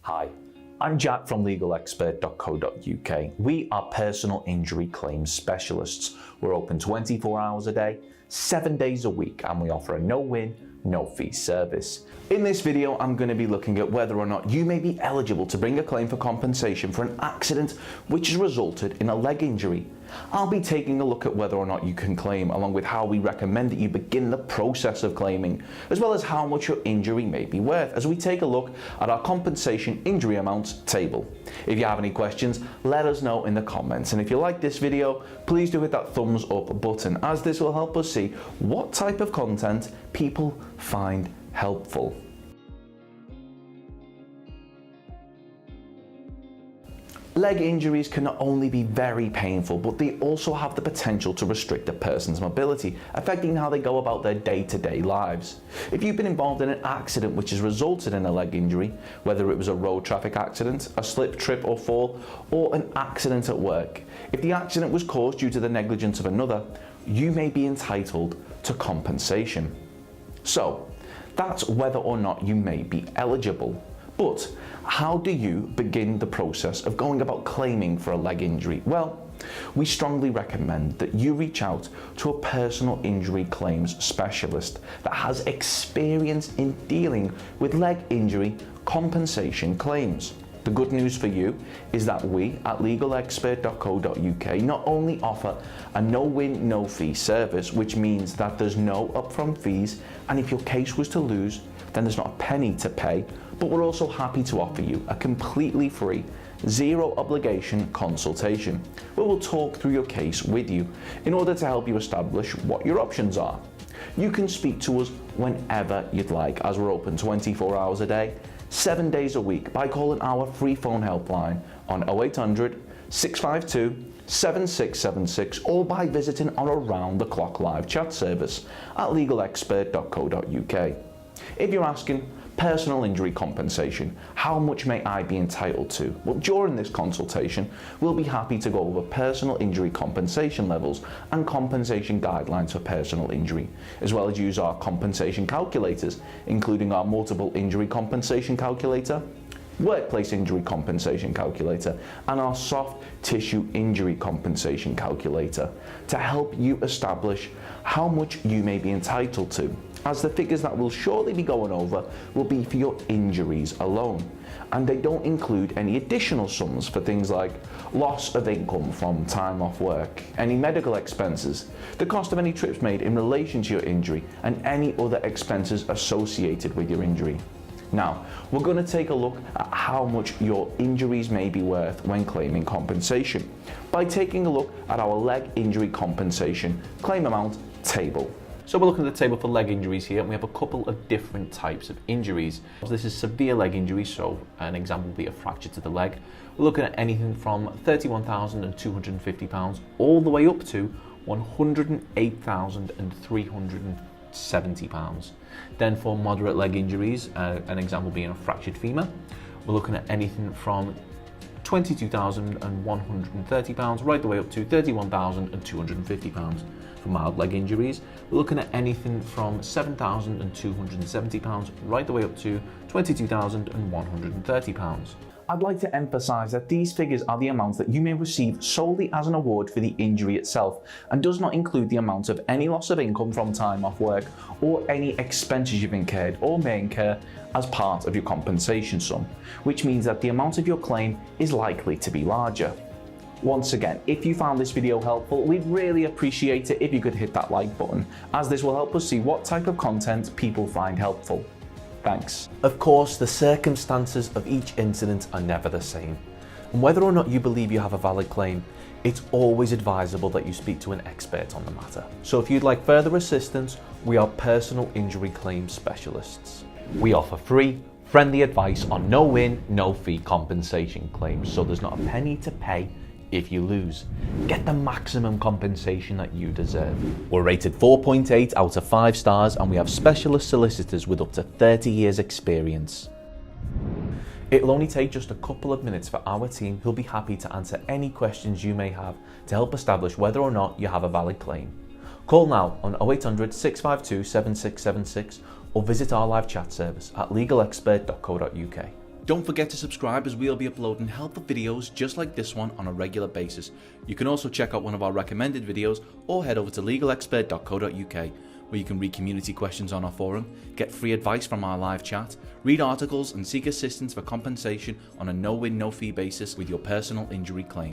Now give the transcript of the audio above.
Hi, I'm Jack from legalexpert.co.uk. We are personal injury claims specialists. We're open 24 hours a day, 7 days a week, and we offer a no-win, no-fee service. In this video, I'm going to be looking at whether or not you may be eligible to bring a claim for compensation for an accident which has resulted in a leg injury. I'll be taking a look at whether or not you can claim, along with how we recommend that you begin the process of claiming, as well as how much your injury may be worth, as we take a look at our compensation injury amounts table. If you have any questions, let us know in the comments, and if you like this video, please do hit that thumbs up button, as this will help us see what type of content people find helpful. Leg injuries can not only be very painful, but they also have the potential to restrict a person's mobility, affecting how they go about their day-to-day lives. If you've been involved in an accident which has resulted in a leg injury, whether it was a road traffic accident, a slip, trip or fall, or an accident at work, if the accident was caused due to the negligence of another, you may be entitled to compensation. So, that's whether or not you may be eligible. But how do you begin the process of going about claiming for a leg injury? Well, we strongly recommend that you reach out to a personal injury claims specialist that has experience in dealing with leg injury compensation claims. The good news for you is that we at legalexpert.co.uk not only offer a no-win, no-fee service, which means that there's no upfront fees, and if your case was to lose, then there's not a penny to pay, but we're also happy to offer you a completely free, zero obligation consultation, where we'll talk through your case with you in order to help you establish what your options are. You can speak to us whenever you'd like, as we're open 24 hours a day, 7 days a week, by calling our free phone helpline on 0800 652 7676, or by visiting our around-the-clock live chat service at legalexpert.co.uk. If you're asking, personal injury compensation, how much may I be entitled to? Well, during this consultation, we'll be happy to go over personal injury compensation levels and compensation guidelines for personal injury, as well as use our compensation calculators, including our multiple injury compensation calculator, workplace injury compensation calculator, and our soft tissue injury compensation calculator to help you establish how much you may be entitled to, as the figures that we'll shortly be going over will be for your injuries alone, and they don't include any additional sums for things like loss of income from time off work, any medical expenses, the cost of any trips made in relation to your injury, and any other expenses associated with your injury. Now, we're going to take a look at how much your injuries may be worth when claiming compensation by taking a look at our leg injury compensation claim amount table. So we're looking at the table for leg injuries here, and we have a couple of different types of injuries. This is severe leg injury, so an example would be a fracture to the leg. We're looking at anything from £31,250 all the way up to £108,370. Then for moderate leg injuries, an example being a fractured femur, we're looking at anything from £22,130 right the way up to £31,250. For mild leg injuries, we're looking at anything from £7,270 right the way up to £22,130. I'd like to emphasise that these figures are the amounts that you may receive solely as an award for the injury itself, and does not include the amount of any loss of income from time off work or any expenses you've incurred or may incur as part of your compensation sum, which means that the amount of your claim is likely to be larger. Once again, if you found this video helpful, we'd really appreciate it if you could hit that like button, as this will help us see what type of content people find helpful. Thanks. Of course, the circumstances of each incident are never the same, and whether or not you believe you have a valid claim, it's always advisable that you speak to an expert on the matter. So if you'd like further assistance, we are personal injury claims specialists. We offer free, friendly advice on no-win, no-fee compensation claims, so there's not a penny to pay if you lose. Get the maximum compensation that you deserve. We're rated 4.8 out of 5 stars, and we have specialist solicitors with up to 30 years experience. It'll only take just a couple of minutes for our team, who'll be happy to answer any questions you may have to help establish whether or not you have a valid claim. Call now on 0800 652 7676 or visit our live chat service at legalexpert.co.uk. Don't forget to subscribe, as we'll be uploading helpful videos just like this one on a regular basis. You can also check out one of our recommended videos or head over to legalexpert.co.uk, where you can read community questions on our forum, get free advice from our live chat, read articles and seek assistance for compensation on a no-win, no-fee basis with your personal injury claim.